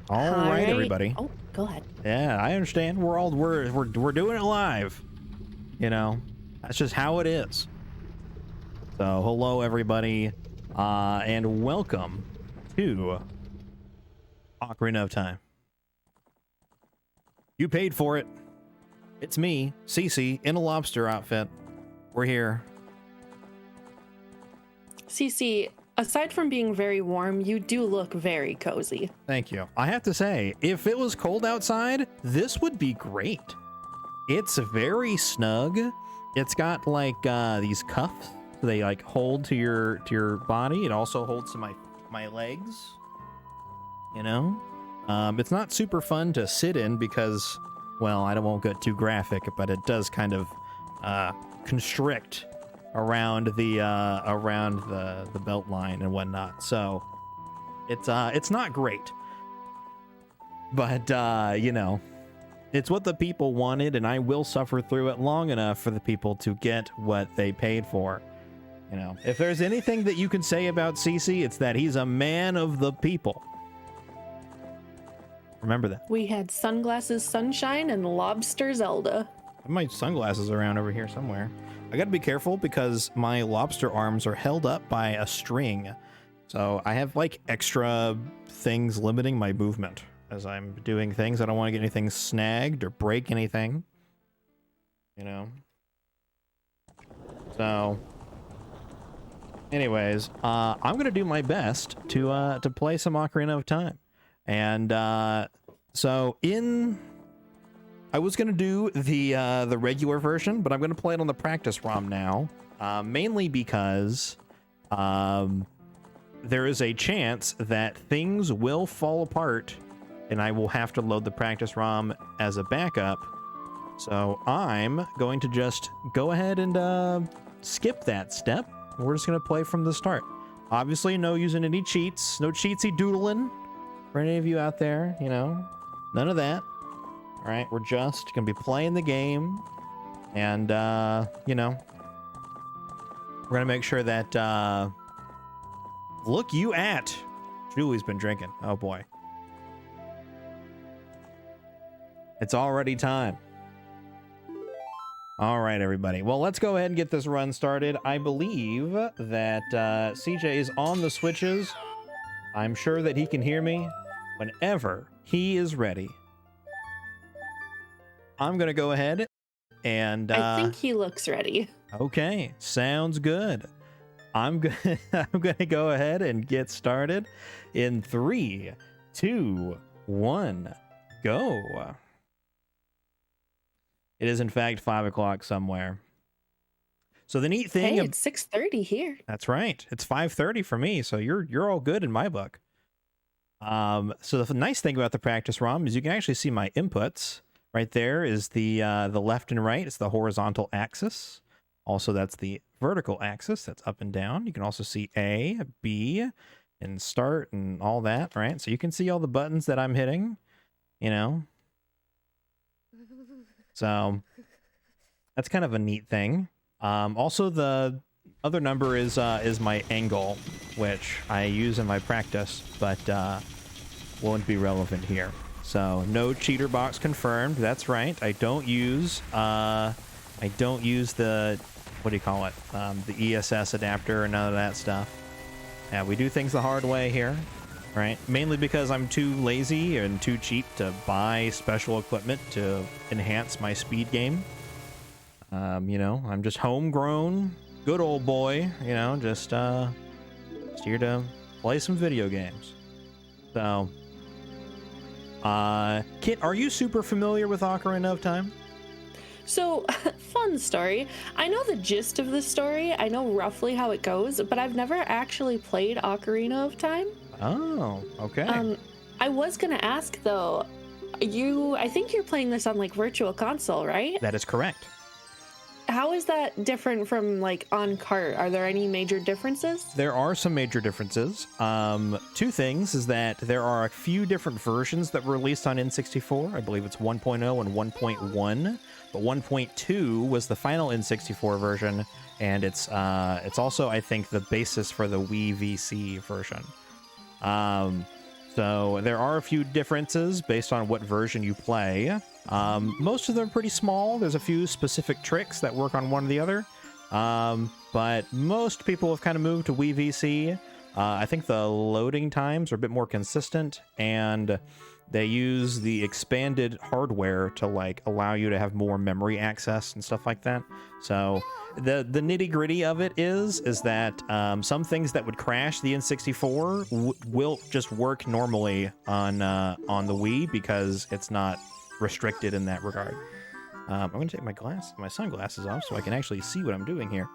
All right, everybody. Oh, go ahead. Yeah, I understand. We're doing it live. You know, that's just how it is. So, hello everybody, and welcome to Ocarina of Time. You paid for it. It's me, CC, in a lobster outfit. We're here. CC, aside from being very warm, you do look very cozy. Thank you. I have to say, if it was cold outside, this would be great. It's very snug. It's got like these cuffs. They like hold to your body. It also holds to my legs. You know, it's not super fun to sit in because, well, I won't get too graphic, but it does kind of constrict around the belt line and whatnot. So it's not great, but you know, it's what the people wanted, and I will suffer through it long enough for the people to get what they paid for. You know, if there's anything that you can say about CC, it's that he's a man of the people. Remember that. We had sunglasses sunshine and lobster Zelda. I have my sunglasses around over here somewhere. I gotta be careful because my lobster arms are held up by a string. So I have like extra things limiting my movement as I'm doing things. I don't want to get anything snagged or break anything. You know? So anyways, I'm gonna do my best to play some Ocarina of Time. And so I was gonna do the regular version, but I'm gonna play it on the practice ROM now, mainly because there is a chance that things will fall apart, and I will have to load the practice ROM as a backup. So I'm going to just go ahead and skip that step. We're just gonna play from the start. Obviously, no using any cheats, no cheatsy doodling. For any of you out there, you know, none of that. All right, we're just gonna be playing the game, and you know, we're gonna make sure that look you at Julie's been drinking. Oh boy, it's already time. All right, everybody. Well, let's go ahead and get this run started. I believe that CJ is on the switches. I'm sure that he can hear me whenever he is ready. I'm going to go ahead and... I think he looks ready. Okay, sounds good. I'm going to go ahead and get started in 3, 2, 1, go. It is, in fact, 5 o'clock somewhere. So the neat thing... Hey, it's 6:30 here. That's right. It's 5:30 for me, so you're all good in my book. So the nice thing about the practice ROM is you can actually see my inputs. Right there is the left and right. It's the horizontal axis. Also, that's the vertical axis. That's up and down. You can also see A, B, and start and all that, right? So you can see all the buttons that I'm hitting, you know. So that's kind of a neat thing. Also, the other number is my angle, which I use in my practice, but won't be relevant here. So no cheater box confirmed. That's right. I don't use the, what do you call it? The ESS adapter or none of that stuff. Yeah, we do things the hard way here, right? Mainly because I'm too lazy and too cheap to buy special equipment to enhance my speed game. You know, I'm just homegrown, good old boy, you know, just here to play some video games. So, Kit, are you super familiar with Ocarina of Time? So, fun story. I know the gist of the story. I know roughly how it goes, but I've never actually played Ocarina of Time. Oh, okay. I was gonna ask though, I think you're playing this on like Virtual Console, right? That is correct. How is that different from like on cart? Are there any major differences? There are some major differences. Two things is that there are a few different versions that were released on N64. I believe it's 1.0 and 1.1, but 1.2 was the final N64 version, and it's also, I think, the basis for the Wii VC version. So there are a few differences based on what version you play. Most of them are pretty small. There's a few specific tricks that work on one or the other. But most people have kind of moved to Wii VC. I think the loading times are a bit more consistent, and they use the expanded hardware to like allow you to have more memory access and stuff like that. So the nitty gritty of it is that some things that would crash the N64 will just work normally on the Wii because it's not restricted in that regard. I'm going to take my sunglasses off so I can actually see what I'm doing here.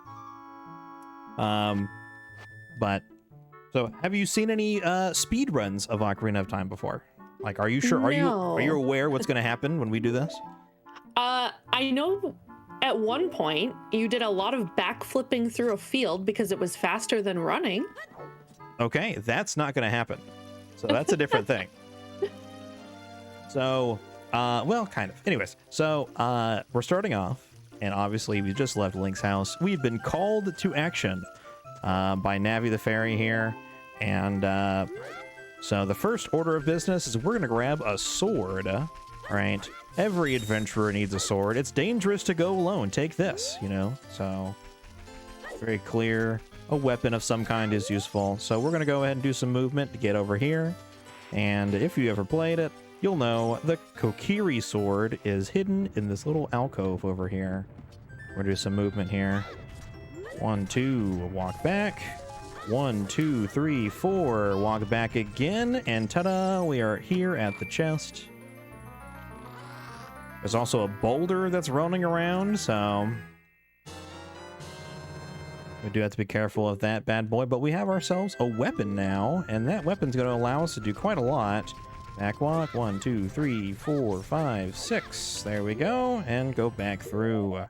So have you seen any speed runs of Ocarina of Time before? Like, are you sure? No. Are you aware what's going to happen when we do this? I know at one point you did a lot of backflipping through a field because it was faster than running. Okay, that's not going to happen. So that's a different thing. So, well, kind of. Anyways, so we're starting off, and obviously we just left Link's house. We've been called to action by Navi the Fairy here, and so the first order of business is we're going to grab a sword, right? Every adventurer needs a sword. It's dangerous to go alone. Take this, you know? So, very clear. A weapon of some kind is useful. So we're going to go ahead and do some movement to get over here. And if you ever played it, you'll know the Kokiri sword is hidden in this little alcove over here. We're going to do some movement here. 1, 2, walk back. 1, 2, 3, 4, walk back again, and ta-da, we are here at the chest. There's also a boulder that's rolling around, so we do have to be careful of that bad boy, but we have ourselves a weapon now, and that weapon's going to allow us to do quite a lot. Back walk, 1, 2, 3, 4, 5, 6, there we go, and go back through.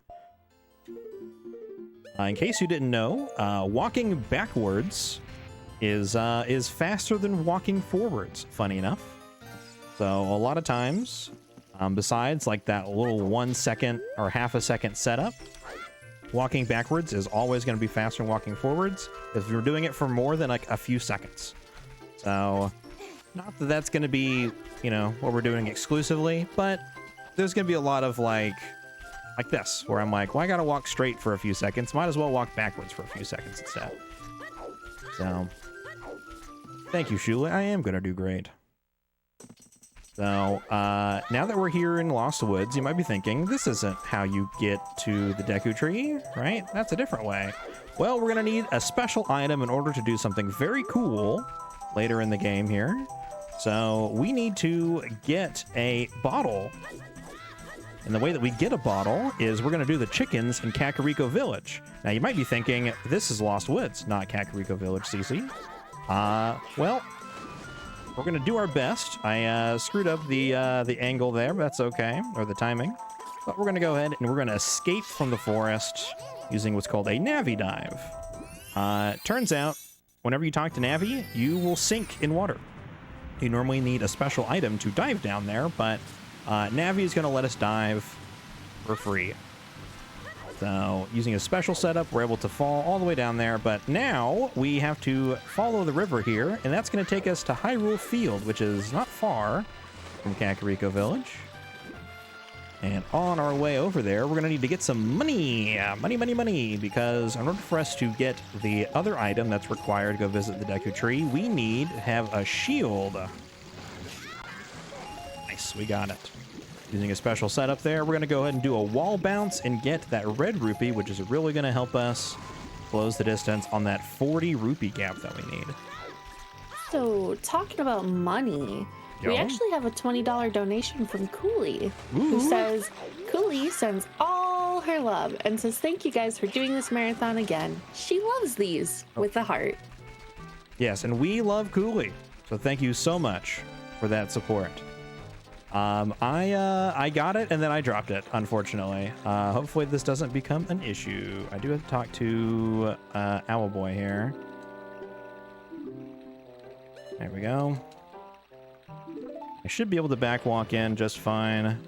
In case you didn't know, walking backwards is faster than walking forwards, funny enough. So a lot of times, besides like that little 1 second or half a second setup, walking backwards is always going to be faster than walking forwards if you're doing it for more than like a few seconds. So not that that's going to be, you know, what we're doing exclusively, but there's going to be a lot of like this, where I'm like, well, I gotta walk straight for a few seconds. Might as well walk backwards for a few seconds instead. So, thank you, Shula. I am gonna do great. So, now that we're here in Lost Woods, you might be thinking, this isn't how you get to the Deku Tree, right? That's a different way. Well, we're gonna need a special item in order to do something very cool later in the game here. So, we need to get a bottle. And the way that we get a bottle is we're going to do the chickens in Kakariko Village. Now, you might be thinking, this is Lost Woods, not Kakariko Village, CC. Well, we're going to do our best. I screwed up the angle there, but that's okay, or the timing. But we're going to go ahead and we're going to escape from the forest using what's called a Navi dive. Turns out, whenever you talk to Navi, you will sink in water. You normally need a special item to dive down there, but Navi is going to let us dive for free. So, using a special setup, we're able to fall all the way down there, but now we have to follow the river here, and that's going to take us to Hyrule Field, which is not far from Kakariko Village. And on our way over there, we're going to need to get some money. Money, because in order for us to get the other item that's required to go visit the Deku Tree, we need to have a shield. Nice, we got it. Using a special setup there, we're going to go ahead and do a wall bounce and get that red rupee, which is really going to help us close the distance on that 40 rupee gap that we need. So, talking about money, we actually have a $20 donation from Cooley, who says, Cooley sends all her love and says, thank you guys for doing this marathon again. She loves these with a heart. Yes, and we love Cooley, so thank you so much for that support. I got it and then I dropped it, unfortunately. Hopefully this doesn't become an issue. I do have to talk to Owlboy here. There we go. I should be able to back walk in just fine.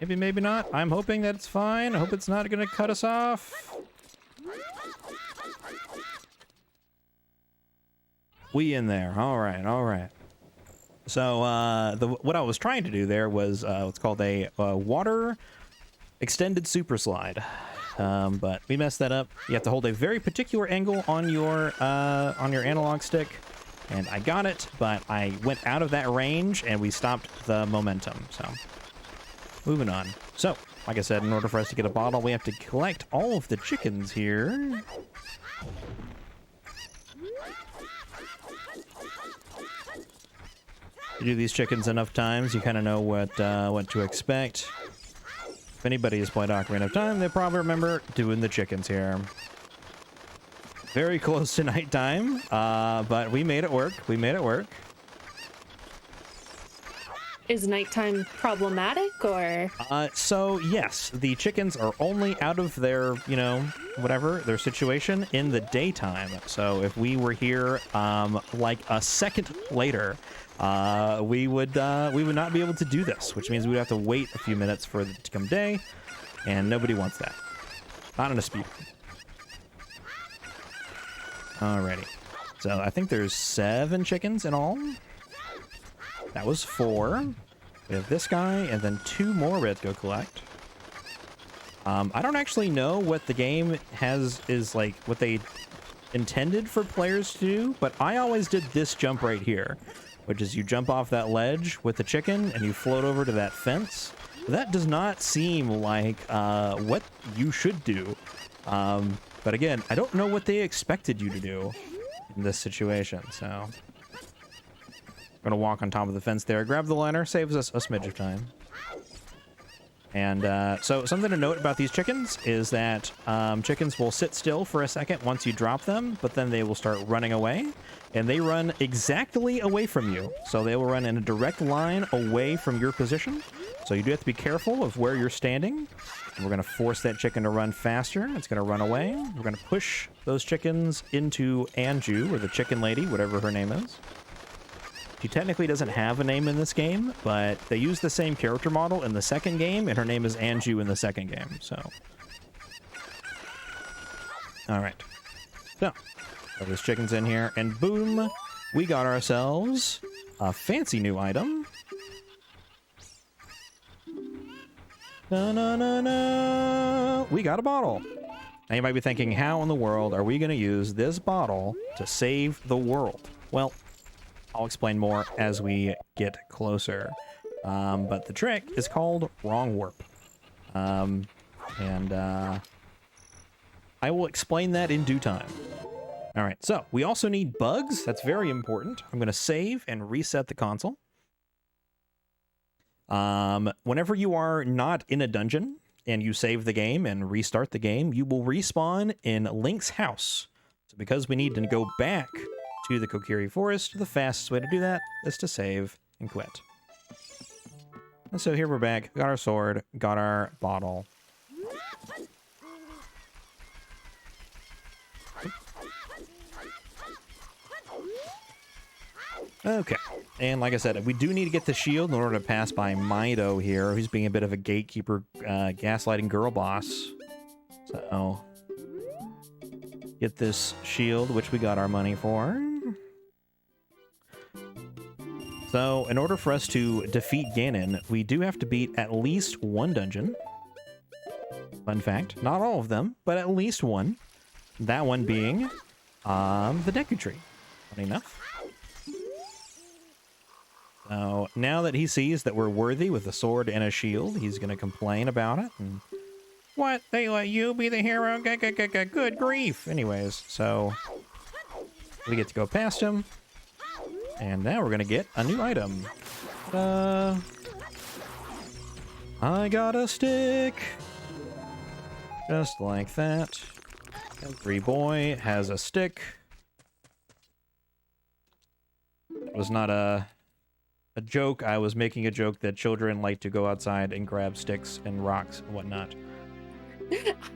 Maybe, maybe not. I'm hoping that it's fine. I hope it's not going to cut us off. We in there. All right, all right. So what I was trying to do there was what's called a water extended super slide. But we messed that up. You have to hold a very particular angle on your analog stick, and I got it, but I went out of that range and we stopped the momentum. So moving on. So like I said, in order for us to get a bottle, we have to collect all of the chickens here. You do these chickens enough times, you kind of know what to expect. If anybody has played Ocarina of Time, they probably remember doing the chickens here. Very close to nighttime, but we made it work. We made it work. Is nighttime problematic, or? So yes, the chickens are only out of their, you know, whatever, their situation in the daytime. So if we were here, like a second later, we would not be able to do this, which means we'd have to wait a few minutes for it to come day, and nobody wants that. Not in a speed. Alrighty. So I think there's 7 chickens in all. That was 4. We have this guy, and then 2 more we have to go collect. I don't actually know what the game is like, what they intended for players to do, but I always did this jump right here, which is you jump off that ledge with the chicken and you float over to that fence. That does not seem like what you should do. But again, I don't know what they expected you to do in this situation, so... I'm gonna walk on top of the fence there, grab the liner, saves us a smidge of time. And so something to note about these chickens is that chickens will sit still for a second once you drop them, but then they will start running away, and they run exactly away from you. So they will run in a direct line away from your position. So you do have to be careful of where you're standing. And we're gonna force that chicken to run faster. It's gonna run away. We're gonna push those chickens into Anju, or the chicken lady, whatever her name is. She technically doesn't have a name in this game, but they use the same character model in the second game, and her name is Anju in the second game, so. Alright. So, throw those chickens in here, and boom, we got ourselves a fancy new item. Na-na-na-na! We got a bottle. Now you might be thinking, how in the world are we going to use this bottle to save the world? Well, I'll explain more as we get closer. But the trick is called wrong warp. I will explain that in due time. All right, so we also need bugs. That's very important. I'm going to save and reset the console. Whenever you are not in a dungeon and you save the game and restart the game, you will respawn in Link's house. So because we need to go back to the Kokiri Forest, the fastest way to do that is to save and quit. And so here we're back, got our sword, got our bottle. Okay, and like I said, we do need to get the shield in order to pass by Mido here, who's being a bit of a gatekeeper, gaslighting girl boss. So, get this shield, which we got our money for. So, in order for us to defeat Ganon, we do have to beat at least 1 dungeon. Fun fact, not all of them, but at least 1. That one being the Deku Tree. Funny enough. So, now that he sees that we're worthy with a sword and a shield, he's going to complain about it. And, what? They let you be the hero? Good grief. Anyways, so we get to go past him. And now we're going to get a new item. I got a stick. Just like that. Every boy has a stick. It was not a joke. I was making a joke that children like to go outside and grab sticks and rocks and whatnot.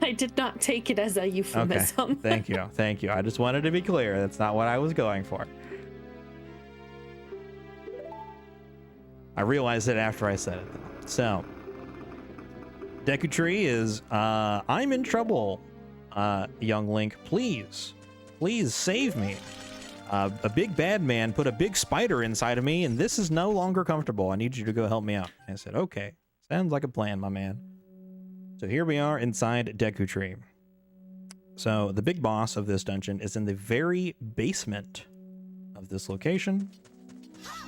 I did not take it as a euphemism. Okay. Thank you. Thank you. I just wanted to be clear. That's not what I was going for. I realized it after I said it. So, Deku Tree is, I'm in trouble, young Link. Please save me. A big bad man put a big spider inside of me, and this is no longer comfortable. I need you to go help me out. And I said, okay, sounds like a plan, my man. So here we are inside Deku Tree. So the big boss of this dungeon is in the very basement of this location.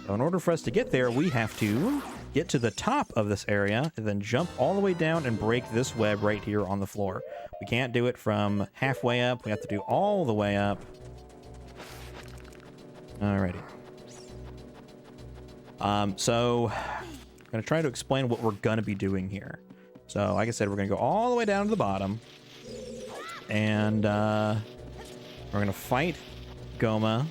So in order for us to get there, we have to get to the top of this area and then jump all the way down and break this web right here on the floor. We can't do it from halfway up. We have to do all the way up. Alrighty. So I'm going to try to explain what we're going to be doing here. So like I said, we're going to go all the way down to the bottom. And we're going to fight Goma.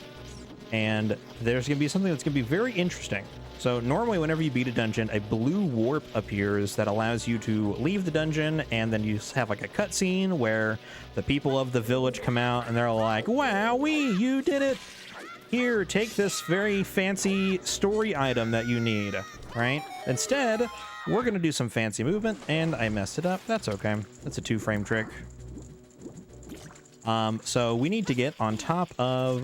And there's going to be something that's going to be very interesting. So normally whenever you beat a dungeon, a blue warp appears that allows you to leave the dungeon, and then you have like a cutscene where the people of the village come out and they're like, "Wowee, you did it! Here, take this very fancy story item that you need," right? Instead, we're going to do some fancy movement, and I messed it up. That's okay. That's a 2-frame trick. So we need to get on top of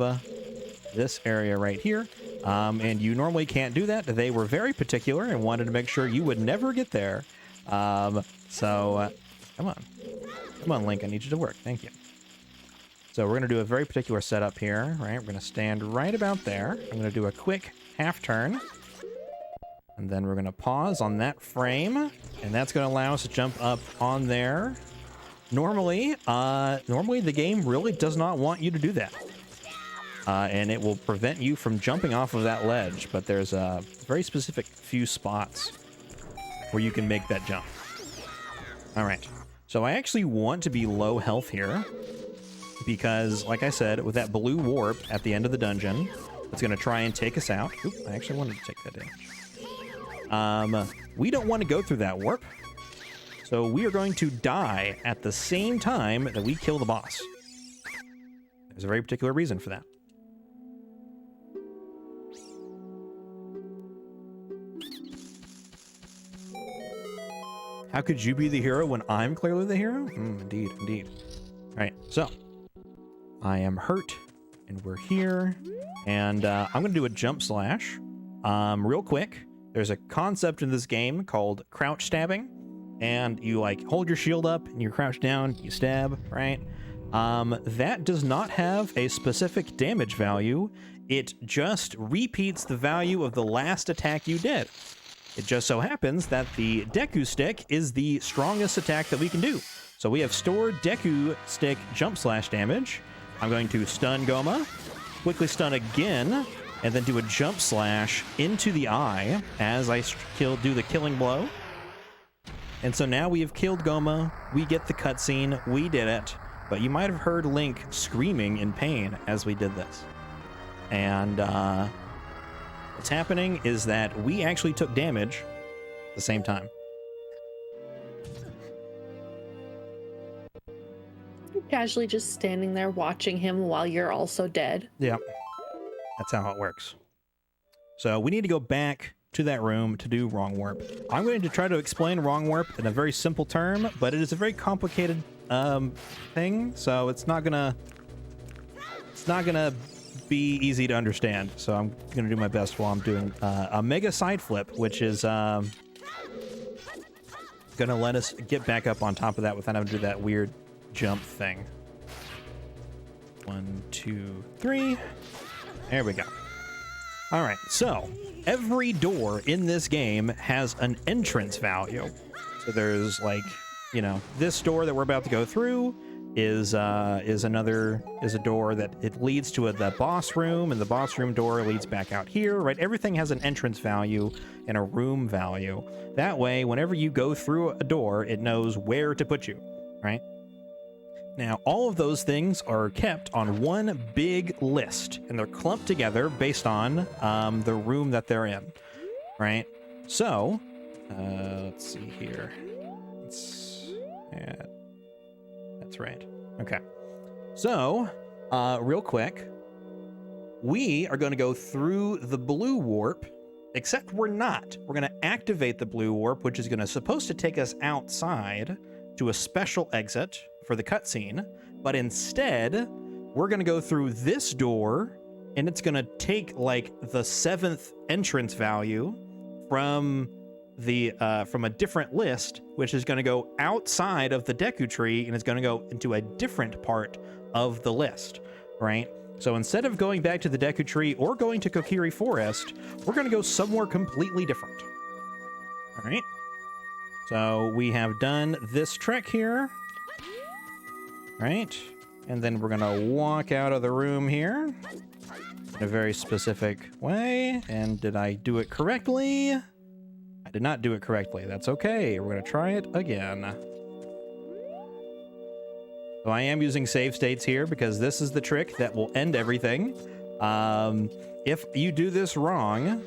this area right here. And you normally can't do that. They were very particular and wanted to make sure you would never get there. Come on, Link, I need you to work. Thank you. So we're going to do a very particular setup here, right? We're going to stand right about there. I'm going to do a quick half turn. And then we're going to pause on that frame. And that's going to allow us to jump up on there. Normally the game really does not want you to do that. And it will prevent you from jumping off of that ledge. But there's a very specific few spots where you can make that jump. All right. So I actually want to be low health here. Because, like I said, with that blue warp at the end of the dungeon, it's going to try and take us out. Oop, I actually wanted to take that damage. We don't want to go through that warp. So we are going to die at the same time that we kill the boss. There's a very particular reason for that. How could you be the hero when I'm clearly the hero? Indeed, indeed. All right, so I am hurt, and we're here, and I'm going to do a jump slash real quick. There's a concept in this game called crouch stabbing, and you like hold your shield up and you crouch down, you stab, right? That does not have a specific damage value. It just repeats the value of the last attack you did. It just so happens that the Deku Stick is the strongest attack that we can do. So we have stored Deku Stick jump slash damage. I'm going to stun Goma, quickly stun again, and then do a jump slash into the eye as I do the killing blow. And so now we have killed Goma. We get the cutscene. We did it. But you might have heard Link screaming in pain as we did this. And what's happening is that we actually took damage at the same time. You're casually just standing there watching him while you're also dead. Yeah, that's how it works. So we need to go back to that room to do wrong warp. I'm going to try to explain wrong warp in a very simple term, but it is a very complicated thing, so it's not gonna be easy to understand. So I'm gonna do my best while I'm doing a mega side flip, which is gonna let us get back up on top of that without having to do that weird jump thing. 1, 2, 3. There we go. All right, so every door in this game has an entrance value. So there's like, you know, this door that we're about to go through is a door that it leads to the boss room, and the boss room door leads back out here, right? Everything has an entrance value and a room value. That way, whenever you go through a door, it knows where to put you, right? Now, all of those things are kept on one big list, and they're clumped together based on the room that they're in, right? So, let's see here. Yeah, that's right. Okay. So, real quick, we are going to go through the blue warp, except we're not. We're going to activate the blue warp, which is supposed to take us outside to a special exit for the cutscene, but instead, we're going to go through this door and it's gonna take like the 7th entrance value from the from a different list, which is gonna go outside of the Deku tree and is gonna go into a different part of the list, right? So instead of going back to the Deku tree or going to Kokiri Forest, we're gonna go somewhere completely different. All right. So we have done this trek here, right? And then we're gonna walk out of the room here in a very specific way. And did I do it correctly? I did not do it correctly. That's okay. We're gonna try it again. So I am using save states here because this is the trick that will end everything. If you do this wrong,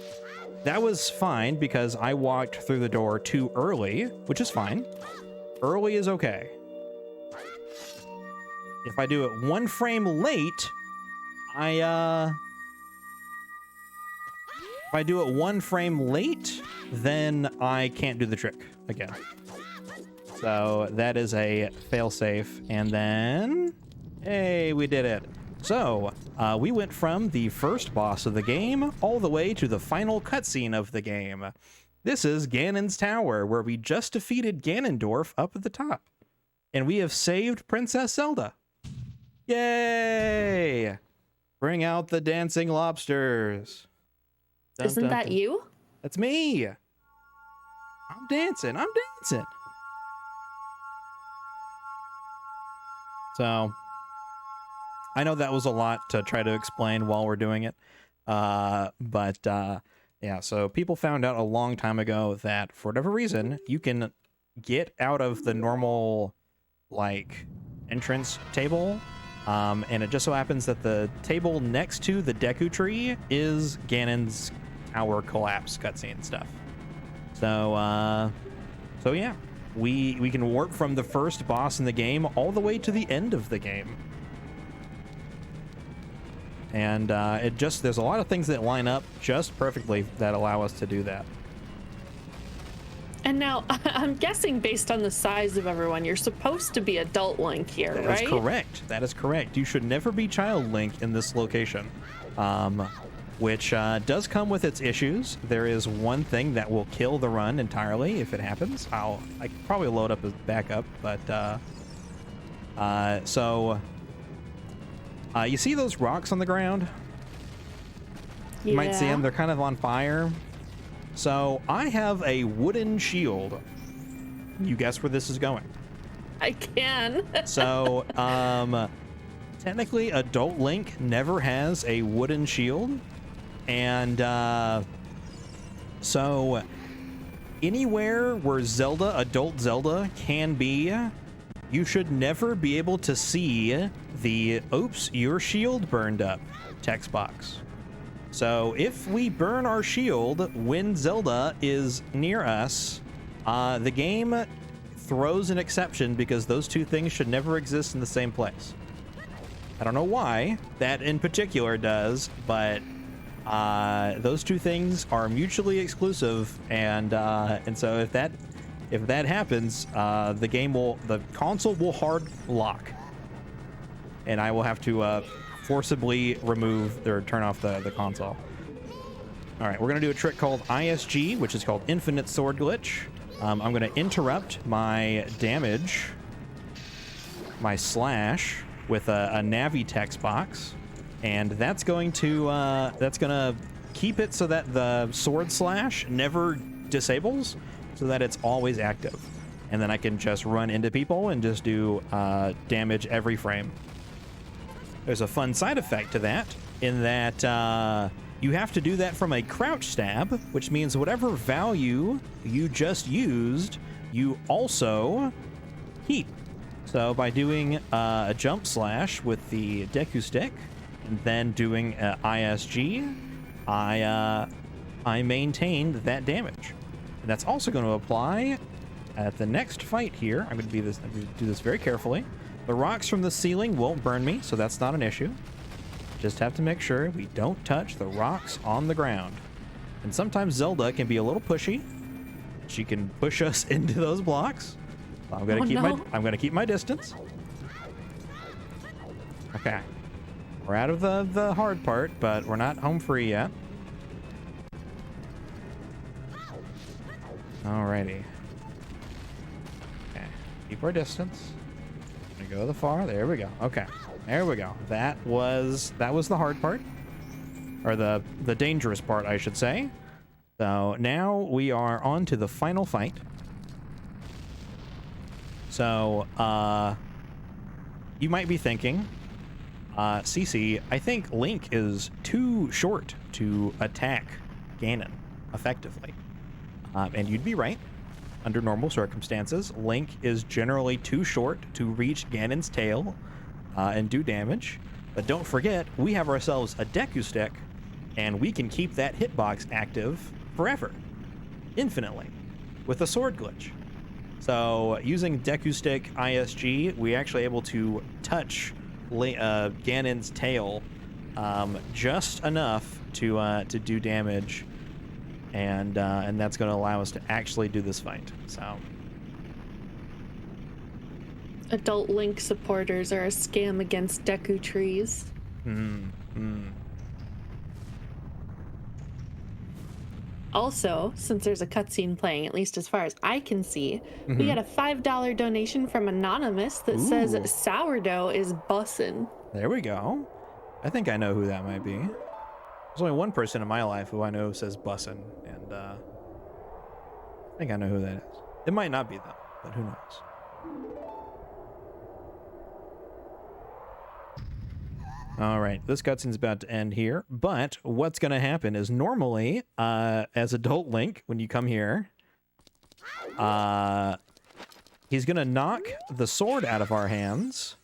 that was fine because I walked through the door too early, which is fine. Early is okay. If I do it 1 frame late, if I do it 1 frame late, then I can't do the trick again. So that is a failsafe. And then, hey, we did it. So we went from the first boss of the game all the way to the final cutscene of the game. This is Ganon's Tower, where we just defeated Ganondorf up at the top. And we have saved Princess Zelda. Yay! Bring out the dancing lobsters. Dun, Isn't dun, that dun. you? That's me. I'm dancing. I'm dancing. So I know that was a lot to try to explain while we're doing it. Yeah, so people found out a long time ago that for whatever reason, you can get out of the normal, like, entrance table. And it just so happens that the table next to the Deku tree is Ganon's Tower collapse cutscene stuff. So yeah, we can warp from the first boss in the game all the way to the end of the game. And there's a lot of things that line up just perfectly that allow us to do that. And now, I'm guessing based on the size of everyone, you're supposed to be adult Link here, right? That is correct. That is correct. You should never be child Link in this location, which does come with its issues. There is one thing that will kill the run entirely if it happens. I could probably load up as backup, but you see those rocks on the ground? You might see them. They're kind of on fire. So I have a wooden shield. You guess where this is going? I can. So, technically, adult Link never has a wooden shield. And, so anywhere where adult Zelda can be, you should never be able to see the, oops, your shield burned up text box. So if we burn our shield when Zelda is near us, the game throws an exception because those two things should never exist in the same place. I don't know why that in particular does, but those two things are mutually exclusive, and so if that happens, the console will hard lock, and I will have to forcibly remove or turn off the console. All right, we're gonna do a trick called ISG, which is called Infinite Sword Glitch. I'm gonna interrupt my damage, my slash, with a Navi text box, and that's gonna keep it so that the sword slash never disables, so that it's always active, and then I can just run into people and just do damage every frame. There's a fun side effect to that, in that you have to do that from a crouch stab, which means whatever value you just used, you also keep. So by doing a jump slash with the Deku stick, and then doing ISG, I maintained that damage. And that's also going to apply at the next fight here. I'm going to do this very carefully. The rocks from the ceiling won't burn me, so that's not an issue. Just have to make sure we don't touch the rocks on the ground. And sometimes Zelda can be a little pushy. She can push us into those blocks. So I'm gonna keep my distance. Okay. We're out of the hard part, but we're not home free yet. Alrighty. Okay. Keep our distance. Gonna go the far. There we go. Okay. There we go. That was the hard part. Or the dangerous part, I should say. So now we are on to the final fight. So, you might be thinking, CC, I think Link is too short to attack Ganon effectively. And you'd be right. Under normal circumstances, Link is generally too short to reach Ganon's tail and do damage. But don't forget, we have ourselves a Deku Stick, and we can keep that hitbox active forever, infinitely, with a sword glitch. So using Deku Stick ISG, we're actually able to touch Ganon's tail just enough to do damage, and that's going to allow us to actually do this fight. So adult Link supporters are a scam against Deku trees. Also, since there's a cutscene playing, at least as far as I can see, we got a $5 donation from Anonymous that says sourdough is bussin'. There we go. I think I know who that might be. There's only one person in my life who I know says bussin', and I think I know who that is. It might not be them, but who knows? All right, this cutscene's about to end here, but what's going to happen is normally, as adult Link, when you come here, he's going to knock the sword out of our hands.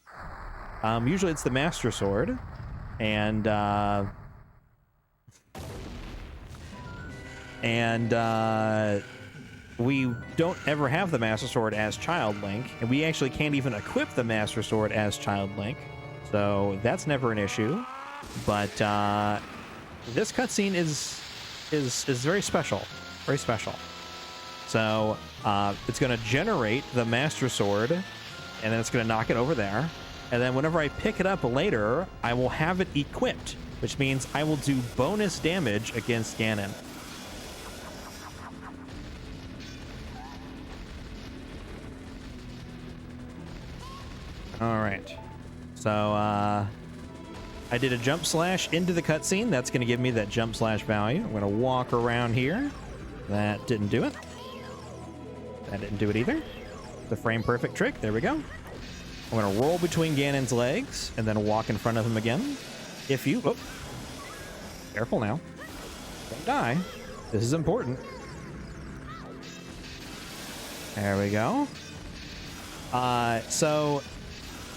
Usually it's the Master Sword, and we don't ever have the Master Sword as Child Link, and we actually can't even equip the Master Sword as Child Link. So that's never an issue, but this cutscene is very special, very special. So it's going to generate the Master Sword, and then it's going to knock it over there. And then whenever I pick it up later, I will have it equipped, which means I will do bonus damage against Ganon. All right. So, I did a jump slash into the cutscene. That's going to give me that jump slash value. I'm going to walk around here. That didn't do it. That didn't do it either. The frame perfect trick. There we go. I'm going to roll between Ganon's legs and then walk in front of him again. If you... Oh, careful now. Don't die. This is important. There we go. So...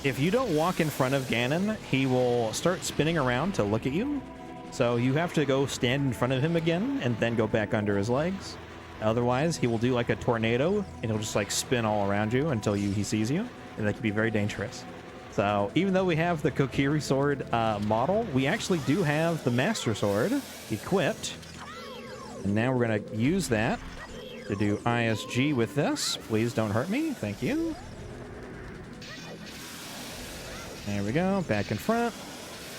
if you don't walk in front of Ganon, he will start spinning around to look at you. So you have to go stand in front of him again and then go back under his legs. Otherwise, he will do like a tornado and he'll just like spin all around you until he sees you. And that can be very dangerous. So even though we have the Kokiri Sword model, we actually do have the Master Sword equipped. And now we're going to use that to do ISG with this. Please don't hurt me. Thank you. There we go. Back in front,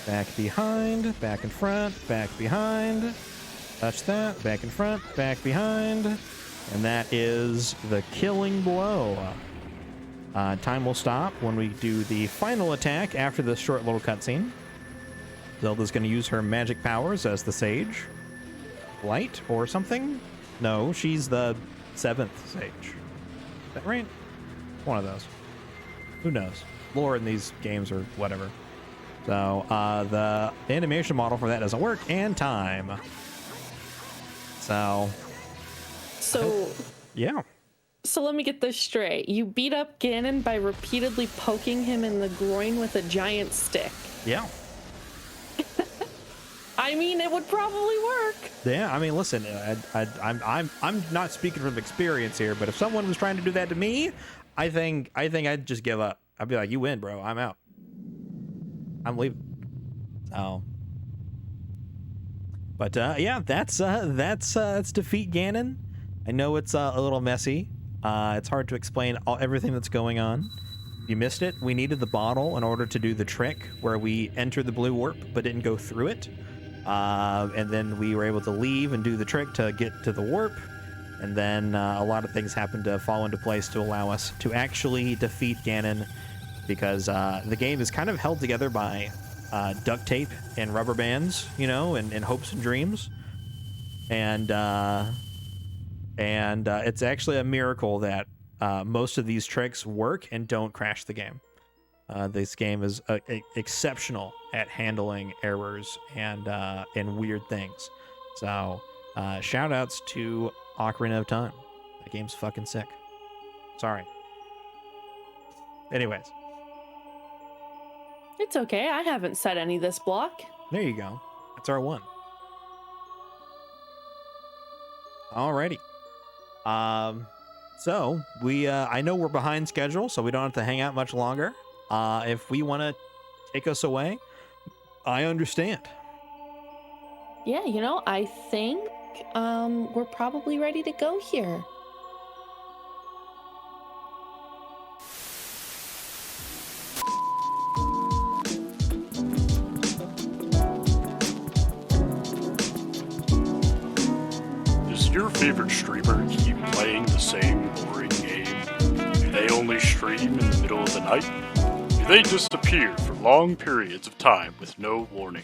back behind, back in front, back behind. Touch that. Back in front, back behind. And that is the killing blow. Time will stop when we do the final attack after this short little cutscene. Zelda's going to use her magic powers as the Sage. Light or something? No, she's the 7th Sage. Is that right? One of those. Who knows? Lore in these games or whatever. So the animation model for that doesn't work, and time. So yeah. So let me get this straight. You beat up Ganon by repeatedly poking him in the groin with a giant stick. Yeah. I mean, it would probably work. Yeah, I mean, listen, I'm not speaking from experience here, but if someone was trying to do that to me, I think I'd just give up. I'd be like, you win, bro. I'm out. I'm leaving. So, but yeah, that's defeat Ganon. I know it's a little messy. It's hard to explain everything that's going on, you missed it, we needed the bottle in order to do the trick where we entered the blue warp but didn't go through it. And then we were able to leave and do the trick to get to the warp. And then a lot of things happened to fall into place to allow us to actually defeat Ganon, because the game is kind of held together by duct tape and rubber bands, you know, and hopes and dreams. And it's actually a miracle that most of these tricks work and don't crash the game. This game is exceptional at handling errors and weird things. So shout outs to Ocarina of Time. That game's fucking sick. Sorry. Anyways. It's okay. I haven't said any this block. There you go. That's our one. Alrighty. So we I know we're behind schedule, so we don't have to hang out much longer. If we want to take us away, I understand. Yeah, you know, I think we're probably ready to go here. Does your favorite streamer keep playing the same boring game? Do they only stream in the middle of the night? Do they disappear for long periods of time with no warning?